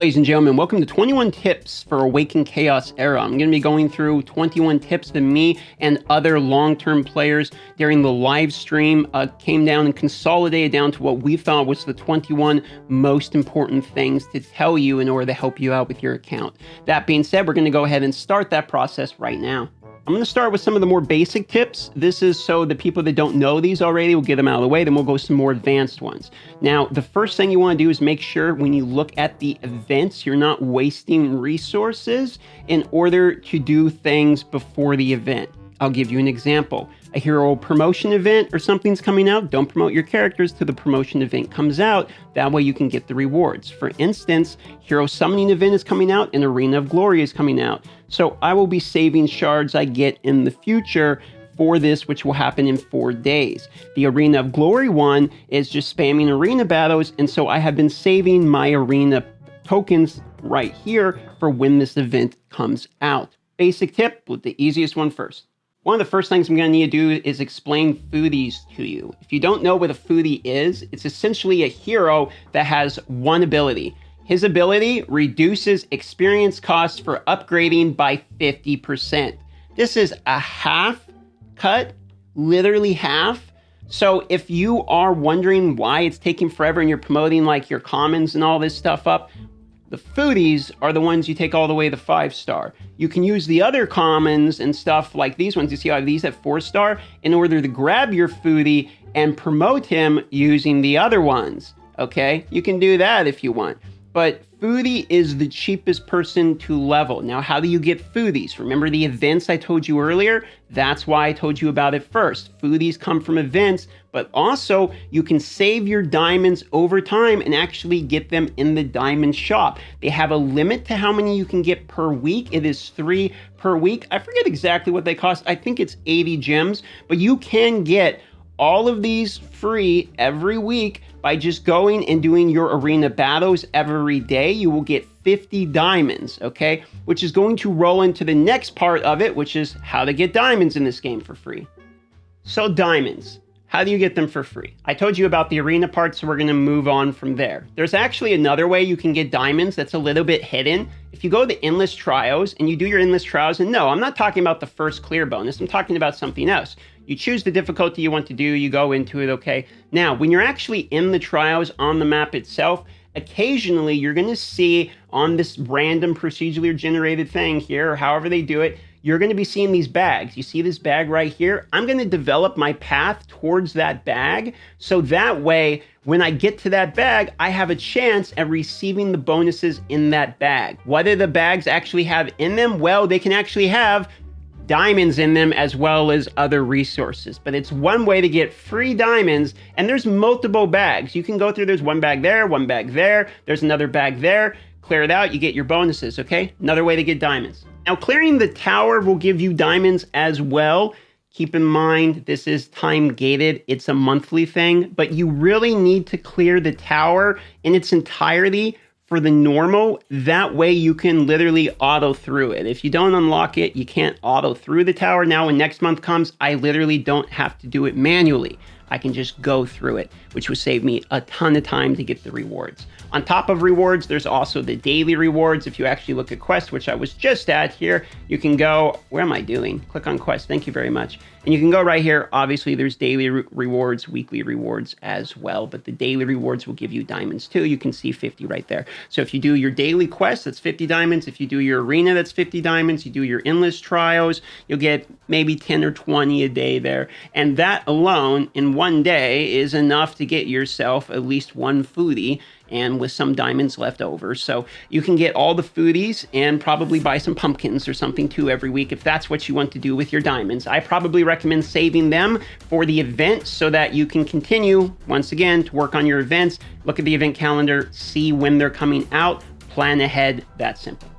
Ladies and gentlemen, welcome to 21 Tips for Awaken Chaos Era. I'm going to be going through 21 tips that me and other long-term players during the live stream came down and consolidated down to what we thought was the 21 most important things to tell you in order to help you out with your account. That being said, we're going to go ahead and start that process right now. I'm going to start with some of the more basic tips. This is so the people that don't know these already will get them out of the way. Then we'll go to some more advanced ones. Now, the first thing you want to do is make sure when you look at the events, you're not wasting resources in order to do things before the event. I'll give you an example. A hero promotion event or something's coming out, don't promote your characters till the promotion event comes out. That way you can get the rewards. For instance, hero summoning event is coming out and Arena of Glory is coming out. So I will be saving shards I get in the future for this, which will happen in 4 days. The Arena of Glory one is just spamming arena battles, and so I have been saving my arena tokens right here for when this event comes out. Basic tip, with the easiest one first. One of the first things I'm going to need to do is explain foodies to you. If you don't know what a foodie is, it's essentially a hero that has one ability. His ability reduces experience costs for upgrading by 50%. This is a half cut, literally half. So if you are wondering why it's taking forever and you're promoting like your commons and all this stuff up, the foodies are the ones you take all the way to 5-star. You can use the other commons and stuff like these ones. You see how these at 4-star in order to grab your foodie and promote him using the other ones. Okay, you can do that if you want. But foodie is the cheapest person to level. Now, how do you get foodies? Remember the events I told you earlier? That's why I told you about it first. Foodies come from events, but also you can save your diamonds over time and actually get them in the diamond shop. They have a limit to how many you can get per week. It is 3 per week. I forget exactly what they cost. I think it's 80 gems, but you can get all of these free every week by just going and doing your arena battles every day. You will get 50 diamonds, okay? Which is going to roll into the next part of it, which is how to get diamonds in this game for free. So diamonds, how do you get them for free? I told you about the arena part, so we're gonna move on from there. There's actually another way you can get diamonds that's a little bit hidden. If you go to endless trials and you do your endless trials, and no, I'm not talking about the first clear bonus, I'm talking about something else. You choose the difficulty you want to do, you go into it, okay? Now, when you're actually in the trials on the map itself, occasionally you're gonna see on this random procedurally generated thing here, or however they do it, you're gonna be seeing these bags. You see this bag right here? I'm gonna develop my path towards that bag, so that way, when I get to that bag, I have a chance at receiving the bonuses in that bag. What do the bags actually have in them? Well, they can actually have diamonds in them as well as other resources, but it's one way to get free diamonds, and there's multiple bags. You can go through, there's one bag there, there's another bag there, clear it out, you get your bonuses, okay? Another way to get diamonds. Now, clearing the tower will give you diamonds as well. Keep in mind, this is time gated, it's a monthly thing, but you really need to clear the tower in its entirety for the normal. That way you can literally auto through it. If you don't unlock it, you can't auto through the tower. Now when next month comes, I literally don't have to do it manually. I can just go through it, which would save me a ton of time to get the rewards. On top of rewards, there's also the daily rewards. If you actually look at quests, which I was just at here, you can go, where am I doing? Click on quest, thank you very much. And you can go right here. Obviously there's daily rewards, weekly rewards as well, but the daily rewards will give you diamonds too. You can see 50 right there. So if you do your daily quest, that's 50 diamonds. If you do your arena, that's 50 diamonds. You do your endless trials, you'll get maybe 10 or 20 a day there. And that alone in one day is enough to get yourself at least one foodie, and with some diamonds left over. So you can get all the foodies and probably buy some pumpkins or something too every week if that's what you want to do with your diamonds. I probably recommend saving them for the event so that you can continue, once again, to work on your events, look at the event calendar, see when they're coming out, plan ahead, that simple.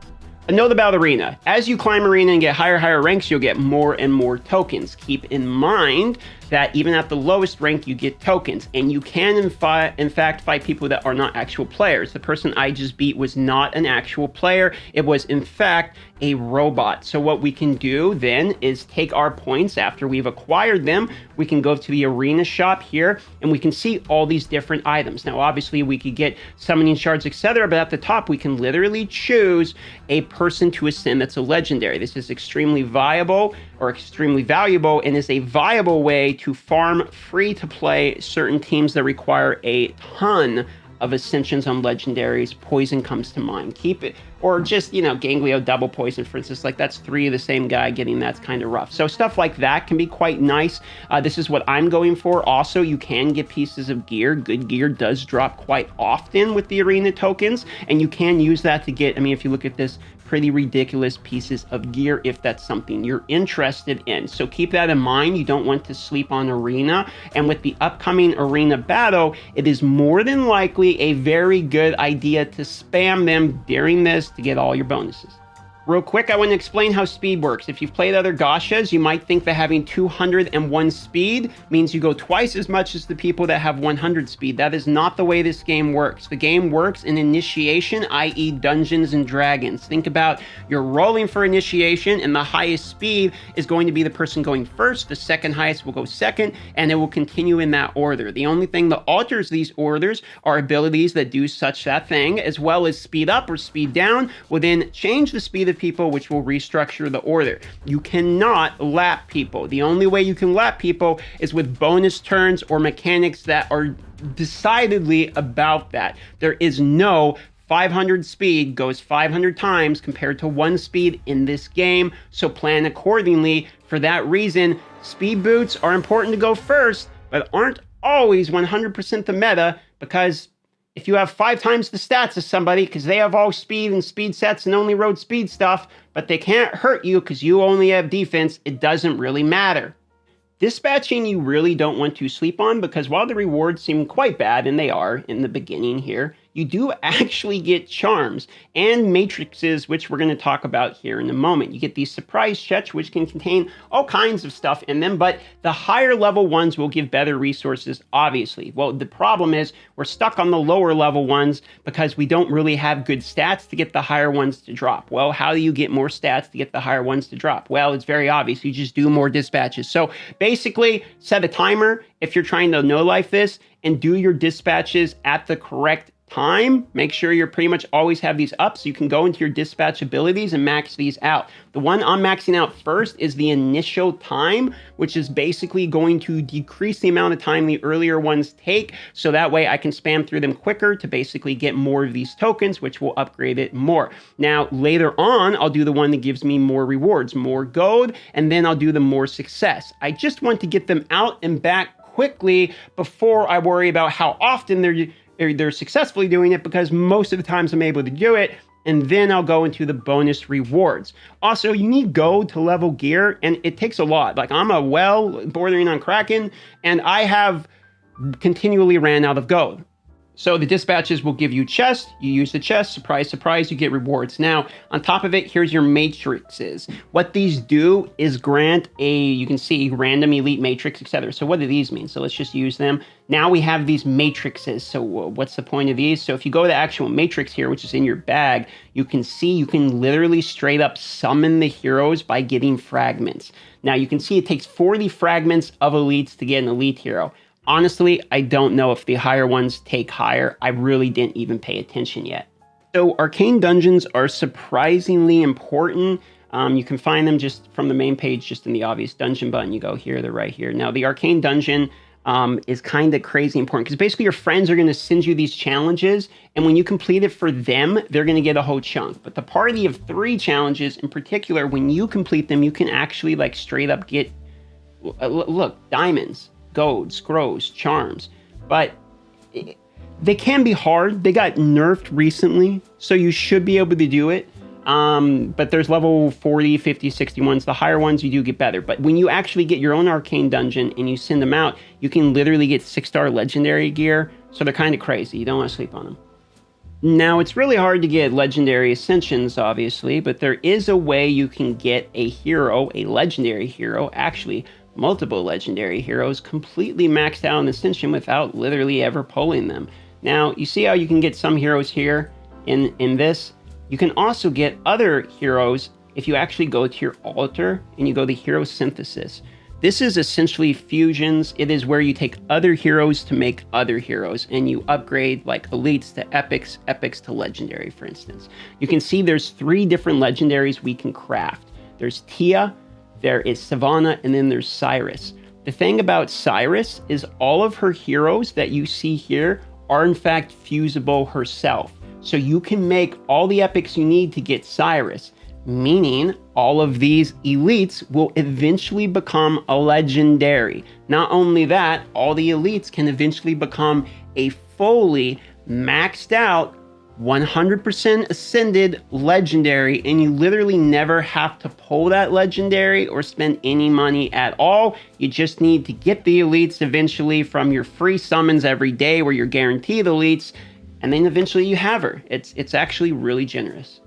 Know about Arena. As you climb Arena and get higher ranks, you'll get more and more tokens. Keep in mind that even at the lowest rank, you get tokens. And you can, in fact, fight people that are not actual players. The person I just beat was not an actual player. It was, in fact, a robot. So what we can do then is take our points after we've acquired them. We can go to the Arena shop here, and we can see all these different items. Now, obviously, we could get summoning shards, etc., but at the top, we can literally choose a person to ascend that's a legendary. This is extremely viable or extremely valuable, and is a viable way to farm free to play certain teams that require a ton of ascensions on legendaries. Poison comes to mind. Keep it, or just, you know, Ganglio double poison, for instance. Like, that's 3 of the same guy getting, that's kind of rough. So stuff like that can be quite nice. This is what I'm going for. Also, you can get pieces of gear. Good gear does drop quite often with the Arena tokens, and you can use that to get, I mean, if you look at this, pretty ridiculous pieces of gear if that's something you're interested in. So keep that in mind. You don't want to sleep on Arena. And with the upcoming Arena battle, it is more than likely a very good idea to spam them during this to get all your bonuses. Real quick, I want to explain how speed works. If you've played other gachas, you might think that having 201 speed means you go twice as much as the people that have 100 speed. That is not the way this game works. The game works in initiation, i.e. Dungeons and Dragons. Think about, you're rolling for initiation, and the highest speed is going to be the person going first. The second highest will go second, and it will continue in that order. The only thing that alters these orders are abilities that do such that thing, as well as speed up or speed down will then change the speed of people, which will restructure the order. You cannot lap people. The only way you can lap people is with bonus turns or mechanics that are decidedly about that. There is no 500 speed goes 500 times compared to 1 speed in this game, so plan accordingly. For that reason, speed boots are important to go first, but aren't always 100% the meta, because if you have 5 times the stats of somebody because they have all speed and speed sets and only road speed stuff, but they can't hurt you because you only have defense, it doesn't really matter. Dispatching you really don't want to sleep on, because while the rewards seem quite bad, and they are in the beginning here, you do actually get charms and matrices, which we're going to talk about here in a moment. You get these surprise chests, which can contain all kinds of stuff in them, but the higher level ones will give better resources, obviously. Well, the problem is we're stuck on the lower level ones because we don't really have good stats to get the higher ones to drop. Well, how do you get more stats to get the higher ones to drop? Well, it's very obvious. You just do more dispatches. So basically, set a timer if you're trying to no-life this, and do your dispatches at the correct time. Make sure you're pretty much always have these up so you can go into your dispatch abilities and max these out. The one I'm maxing out first is the initial time, which is basically going to decrease the amount of time the earlier ones take, so that way I can spam through them quicker to basically get more of these tokens, which will upgrade it more. Now, later on, I'll do the one that gives me more rewards, more gold, and then I'll do the more success. I just want to get them out and back quickly before I worry about how often they're successfully doing it, because most of the times I'm able to do it, and then I'll go into the bonus rewards. Also, you need gold to level gear, and it takes a lot. Like, I'm a well bordering on Kraken, and I have continually ran out of gold. So the dispatches will give you chests. You use the chest, surprise, surprise, you get rewards. Now, on top of it, here's your matrices. What these do is grant you can see random elite matrix, etc. So what do these mean? So let's just use them. Now we have these matrices. So what's the point of these? So if you go to the actual matrix here, which is in your bag, you can see you can literally straight up summon the heroes by getting fragments. Now you can see it takes 40 fragments of elites to get an elite hero. Honestly, I don't know if the higher ones take higher. I really didn't even pay attention yet. So Arcane Dungeons are surprisingly important. You can find them just from the main page, just in the obvious dungeon button. You go here, they're right here. Now, the Arcane Dungeon is kind of crazy important, because basically your friends are going to send you these challenges, and when you complete it for them, they're going to get a whole chunk. But the party of 3 challenges in particular, when you complete them, you can actually like straight up get, look, diamonds, gold, scrolls, charms. But they can be hard. They got nerfed recently, so you should be able to do it. But there's level 40, 50, 60 ones. The higher ones, you do get better. But when you actually get your own Arcane Dungeon and you send them out, you can literally get 6-star legendary gear. So they're kind of crazy. You don't want to sleep on them. Now, it's really hard to get legendary ascensions, obviously, but there is a way you can get a hero, a legendary hero, actually multiple legendary heroes, completely maxed out in ascension without literally ever pulling them. Now, you see how you can get some heroes here in this? You can also get other heroes if you actually go to your altar and you go to hero synthesis. This is essentially fusions. It is where you take other heroes to make other heroes, and you upgrade like elites to epics, epics to legendary, for instance. You can see there's 3 different legendaries we can craft. There's Tia, there is Savannah, and then there's Cyrus. The thing about Cyrus is all of her heroes that you see here are in fact fusible herself. So you can make all the epics you need to get Cyrus, meaning all of these elites will eventually become a legendary. Not only that, all the elites can eventually become a fully maxed out 100% ascended legendary, and you literally never have to pull that legendary or spend any money at all. You just need to get the elites eventually from your free summons every day where you're guaranteed elites, and then eventually you have her. It's actually really generous.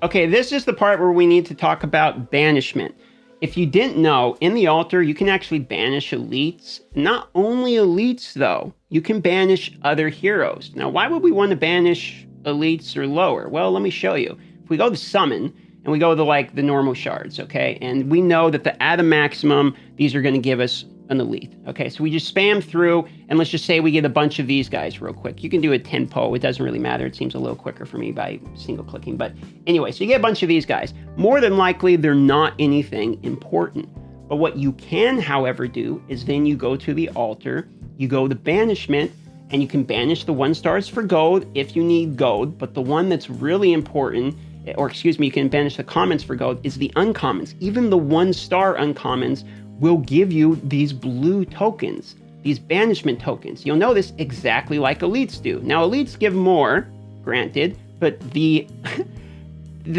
Okay, this is the part where we need to talk about banishment. If you didn't know, in the altar, you can actually banish elites. Not only elites, though, you can banish other heroes. Now, why would we want to banish elites or lower? Well, let me show you. If we go to summon, and we go to like the normal shards, okay? And we know that at a maximum, these are going to give us an elite. Okay, so we just spam through, and let's just say we get a bunch of these guys real quick. You can do a 10 pull. It doesn't really matter. It seems a little quicker for me by single clicking. But anyway, so you get a bunch of these guys. More than likely, they're not anything important. But what you can, however, do is then you go to the altar, you go to banishment, and you can banish the 1 stars for gold if you need gold. But the one that's really important, or excuse me, you can banish the commons for gold, is the uncommons. Even the 1-star uncommons will give you these blue tokens, these banishment tokens. You'll notice exactly like elites do. Now, elites give more, granted, but the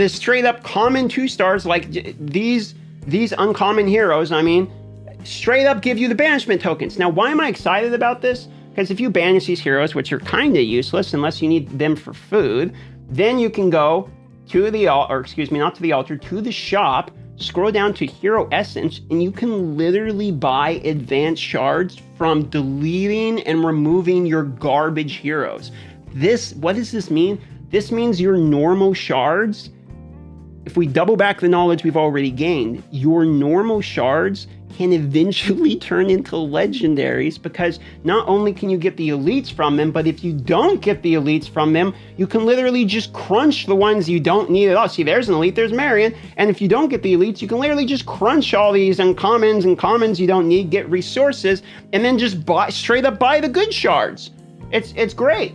straight up common 2 stars, like these uncommon heroes, I mean, straight up give you the banishment tokens. Now, why am I excited about this? Because if you banish these heroes, which are kind of useless unless you need them for food, then you can go to the altar, or excuse me, not to the altar, to the shop, scroll down to Hero Essence, and you can literally buy advanced shards from deleting and removing your garbage heroes. What does this mean? This means your normal shards, if we double back the knowledge we've already gained, your normal shards can eventually turn into legendaries, because not only can you get the elites from them, but if you don't get the elites from them, you can literally just crunch the ones you don't need at all. See, there's an elite, there's Marion, and if you don't get the elites, you can literally just crunch all these uncommons and commons you don't need, get resources, and then just straight up buy the good shards. It's great.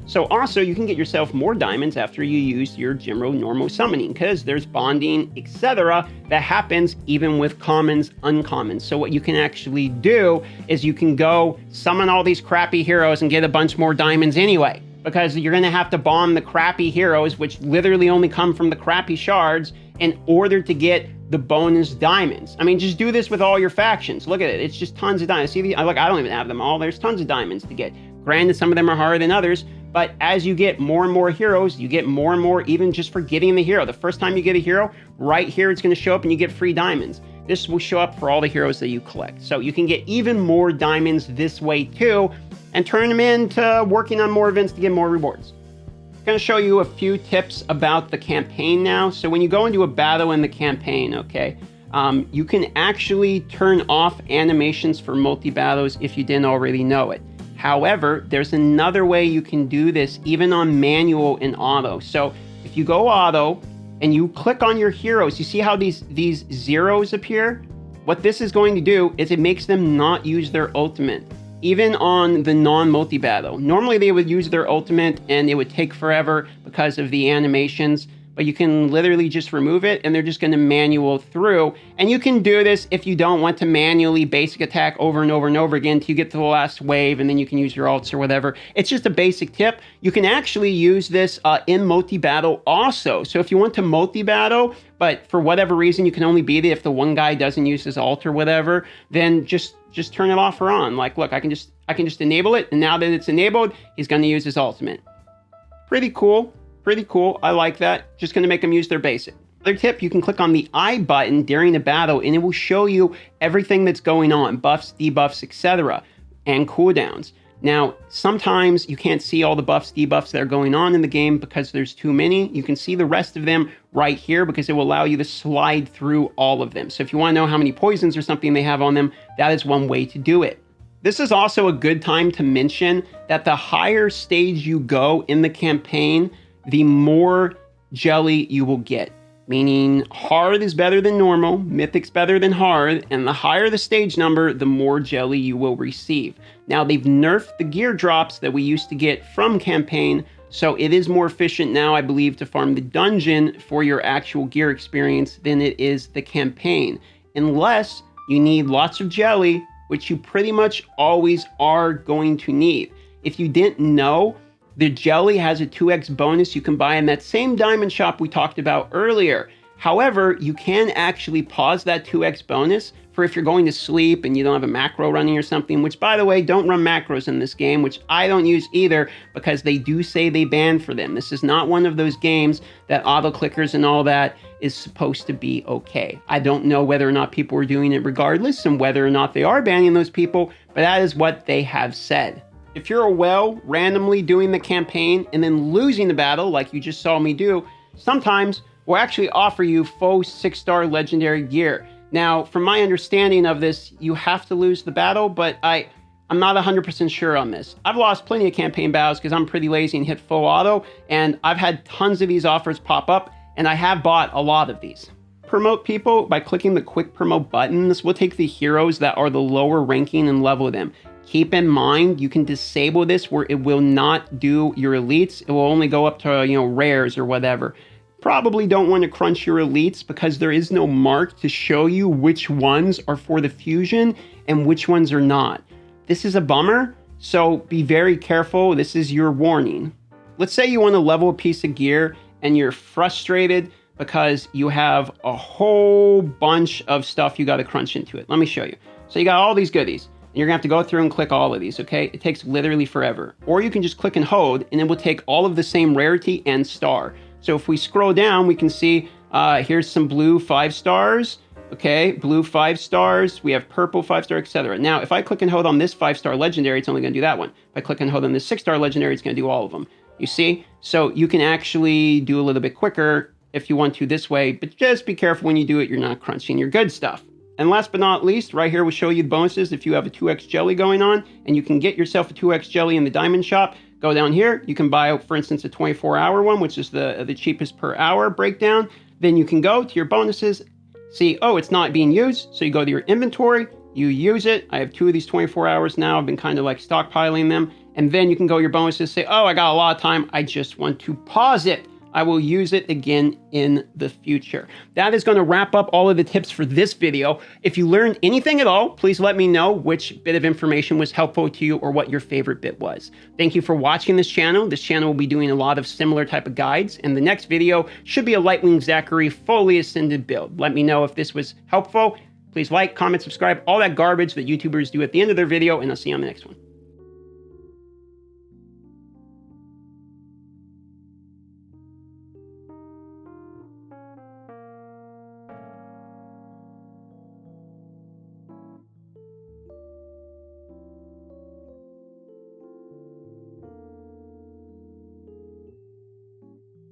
So also, you can get yourself more diamonds after you use your general normal summoning, because there's bonding, etc. that happens even with commons, uncommons. So what you can actually do is you can go summon all these crappy heroes and get a bunch more diamonds anyway, because you're going to have to bond the crappy heroes, which literally only come from the crappy shards, in order to get the bonus diamonds. I mean, just do this with all your factions. Look at it. It's just tons of diamonds. See, look, I don't even have them all. There's tons of diamonds to get. Granted, some of them are harder than others, but as you get more and more heroes, you get more and more even just for getting the hero. The first time you get a hero, right here it's going to show up and you get free diamonds. This will show up for all the heroes that you collect. So you can get even more diamonds this way too, and turn them into working on more events to get more rewards. I'm going to show you a few tips about the campaign now. So when you go into a battle in the campaign, okay, you can actually turn off animations for multi-battles if you didn't already know it. However, there's another way you can do this even on manual and auto. So if you go auto and you click on your heroes, you see how these zeros appear? What this is going to do is it makes them not use their ultimate, even on the non-multi-battle. Normally they would use their ultimate and it would take forever because of the animations, but you can literally just remove it and they're just going to manual through. And you can do this if you don't want to manually basic attack over and over and over again till you get to the last wave, and then you can use your ults or whatever. It's just a basic tip. You can actually use this in multi-battle also. So if you want to multi-battle, but for whatever reason you can only beat it if the one guy doesn't use his ult or whatever, then just turn it off or on. Like, look, I can just enable it, and now that it's enabled, he's going to use his ultimate. Pretty cool. Pretty cool. I like that. Just going to make them use their basic. Other tip, you can click on the I button during the battle and it will show you everything that's going on, buffs, debuffs, etc., and cooldowns. Now, sometimes you can't see all the buffs, debuffs that are going on in the game because there's too many. You can see the rest of them right here because it will allow you to slide through all of them. So if you want to know how many poisons or something they have on them, that is one way to do it. This is also a good time to mention that the higher stage you go in the campaign, the more jelly you will get. Meaning hard is better than normal, mythic's better than hard, and the higher the stage number, the more jelly you will receive. Now they've nerfed the gear drops that we used to get from campaign, so it is more efficient now, I believe, to farm the dungeon for your actual gear experience than it is the campaign. Unless you need lots of jelly, which you pretty much always are going to need. If you didn't know, the jelly has a 2x bonus you can buy in that same diamond shop we talked about earlier. However, you can actually pause that 2x bonus for if you're going to sleep and you don't have a macro running or something, which by the way, don't run macros in this game, which I don't use either because they do say they ban for them. This is not one of those games that auto clickers and all that is supposed to be okay. I don't know whether or not people are doing it regardless and whether or not they are banning those people, but that is what they have said. If you're a well randomly doing the campaign and then losing the battle like you just saw me do, sometimes we'll actually offer you full 6-star legendary gear. Now, from my understanding of this, you have to lose the battle, but I'm not 100% sure on this. I've lost plenty of campaign battles because I'm pretty lazy and hit full auto, and I've had tons of these offers pop up, and I have bought a lot of these. Promote people by clicking the quick promote button. This will take the heroes that are the lower ranking and level them. Keep in mind, you can disable this where it will not do your elites. It will only go up to, rares or whatever. Probably don't want to crunch your elites because there is no mark to show you which ones are for the fusion and which ones are not. This is a bummer, so be very careful. This is your warning. Let's say you want to level a piece of gear and you're frustrated because you have a whole bunch of stuff you got to crunch into it. Let me show you. So you got all these goodies. And you're gonna have to go through and click all of these, okay? It takes literally forever. Or you can just click and hold, and it will take all of the same rarity and star. So if we scroll down, we can see here's some blue 5 stars, okay? Blue 5 stars, we have purple 5-star, etc. Now, if I click and hold on this 5-star legendary, it's only gonna do that one. If I click and hold on this 6-star legendary, it's gonna do all of them. You see? So you can actually do a little bit quicker if you want to this way, but just be careful when you do it, you're not crunching your good stuff. And last but not least, right here we'll show you the bonuses if you have a 2x jelly going on, and you can get yourself a 2x jelly in the diamond shop. Go down here, you can buy, for instance, a 24-hour one, which is the cheapest per hour breakdown. Then you can go to your bonuses, see, oh, it's not being used. So you go to your inventory, you use it. I have 2 of these 24 hours now. I've been kind of like stockpiling them. And then you can go to your bonuses, say, oh, I got a lot of time. I just want to pause it. I will use it again in the future. That is going to wrap up all of the tips for this video. If you learned anything at all, please let me know which bit of information was helpful to you or what your favorite bit was. Thank you for watching this channel. This channel will be doing a lot of similar type of guides, and the next video should be a Lightwing Zachary fully ascended build. Let me know if this was helpful. Please like, comment, subscribe, all that garbage that YouTubers do at the end of their video, and I'll see you on the next one.